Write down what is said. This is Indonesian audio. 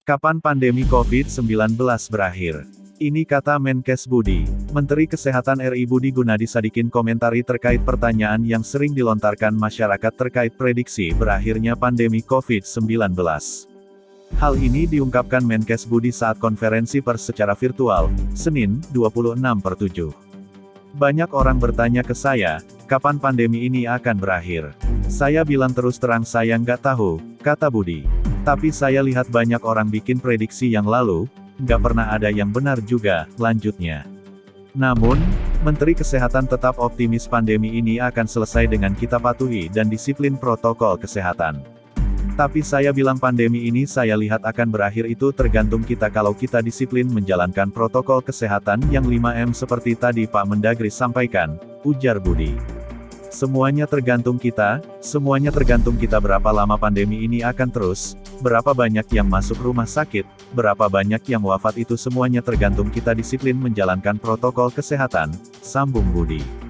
Kapan pandemi COVID-19 berakhir? Ini kata Menkes Budi. Menteri Kesehatan RI Budi Gunadi Sadikin komentari terkait pertanyaan yang sering dilontarkan masyarakat terkait prediksi berakhirnya pandemi COVID-19. Hal ini diungkapkan Menkes Budi saat konferensi pers secara virtual, Senin, 26/7. Banyak orang bertanya ke saya, kapan pandemi ini akan berakhir? Saya bilang terus terang saya nggak tahu, kata Budi. Tapi saya lihat banyak orang bikin prediksi yang lalu, nggak pernah ada yang benar juga, lanjutnya. Namun, Menteri Kesehatan tetap optimis pandemi ini akan selesai dengan kita patuhi dan disiplin protokol kesehatan. Tapi saya bilang pandemi ini saya lihat akan berakhir itu tergantung kita kalau kita disiplin menjalankan protokol kesehatan yang 5M seperti tadi Pak Mendagri sampaikan, ujar Budi. Semuanya tergantung kita berapa lama pandemi ini akan terus, berapa banyak yang masuk rumah sakit, berapa banyak yang wafat itu semuanya tergantung kita disiplin menjalankan protokol kesehatan, sambung Budi.